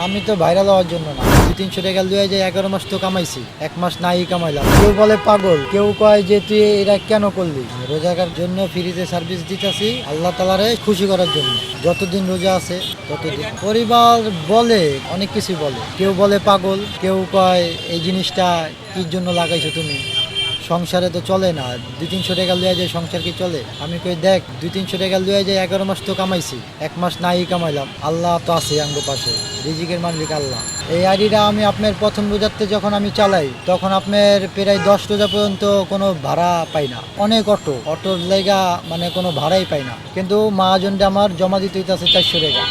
আমি তো ভাইরাল হওয়ার জন্য না, 200-300 টাকা লুয়ে যায় 11 মাস তো কামাইছি, 1 মাস নাই কামাইলাম। কেউ বলে পাগল, কেউ কয় যে তুই এটা কেন করলি। রোজাকার জন্য ফ্রিতে সার্ভিস দিতেছি, আল্লাহ তাআলারে খুশি করার জন্য। যতদিন রোজা আছে ততদিন। পরিবার বলে অনেক কিছু বলে, কেউ বলে পাগল, কেউ কয় এই জিনিসটা কির জন্য লাগাইছো তুমি, সংসারে তো চলে না, 200-300 টাকা লুয়ে যায় সংসার কি চলে। আমি কই দেখ, 200-300 টাকা লুয়ে যায় 11 মাস তো কামাইছি, 1 মাস নাই কামাইলাম, আল্লাহ তো আছে আঙ্গো পাশে, রিজিকের মালিক আল্লাহ। এই আইডিটা আমি আপনার প্রথম রোজাতে যখন আমি চালাই, তখন আপনার প্রায় 10 রোজা পর্যন্ত কোনো ভাড়া পাই না, অনেক অটোর জায়গা মানে কোনো ভাড়াই পাই না। কিন্তু মহাজনটা আমার জমা দিতে হইতেছে 400 টাকা,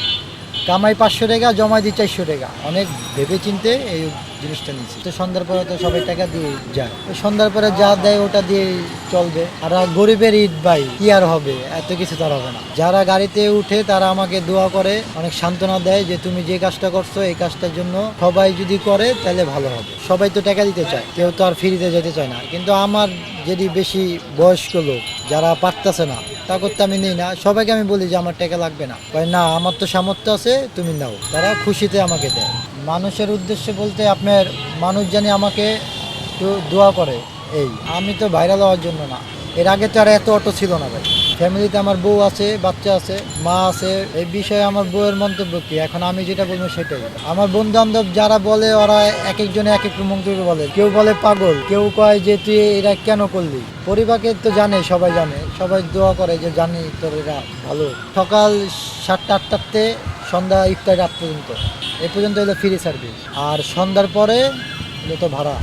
কামাই 500 টাকা, জমা দিই 400 টাকা। অনেক ভেবে চিনতে এই জিনিসটা নিচ্ছি। তো সন্ধ্যার পরে তো সবাই টাকা দিয়ে যায়, তো সন্ধ্যার পরে যা দেয় ওটা দিয়ে চলবে। আর গরিবের ঈদ ভাই, কি আর হবে, এত কিছু তার হবে না। যারা গাড়িতে উঠে তারা আমাকে দোয়া করে, অনেক সান্ত্বনা দেয় যে তুমি যে কাজটা করছো এই কাজটার জন্য সবাই যদি করে তাহলে ভালো হবে। সবাই তো টাকা দিতে চায়, কেউ তো আর ফ্রিতে যেতে চায় না। কিন্তু আমার যদি বেশি বয়স্ক লোক যারা পারতেছে না, তা করতে আমি নেই না। সবাইকে আমি বলি যে আমার টাকা লাগবে না, না আমার তো সামর্থ্য আছে, তুমি নাও। তারা খুশিতে আমাকে দেয়। মানুষের উদ্দেশ্যে বলতে আপনার মানুষ জানি আমাকে একটু দোয়া করে। এই আমি তো ভাইরাল হওয়ার জন্য না, এর আগে তো আর এত অটো ছিল না ভাই। ফ্যামিলিতে আমার বউ আছে, বাচ্চা আছে, মা আছে। এই বিষয়ে আমার বউয়ের মন্তব্য কি, এখন আমি যেটা বলবো সেটাই। আমার বন্ধু বান্ধব যারা বলে ওরা এক একজনে এক এক মন্তব্য বলে, কেউ বলে পাগল, কেউ কয় যে তুই এটা কেন করলি। পরিবারকে তো জানে, সবাই জানে, সবাই দোয়া করে যে জানি তোর এরা ভালো। সকাল 7টা-8টাতে সন্ধ্যা ইফতার রাত পর্যন্ত, এ পর্যন্ত হলো ফ্রি সার্ভিস। আর সন্ধ্যার পরে হলো তো ভাড়া।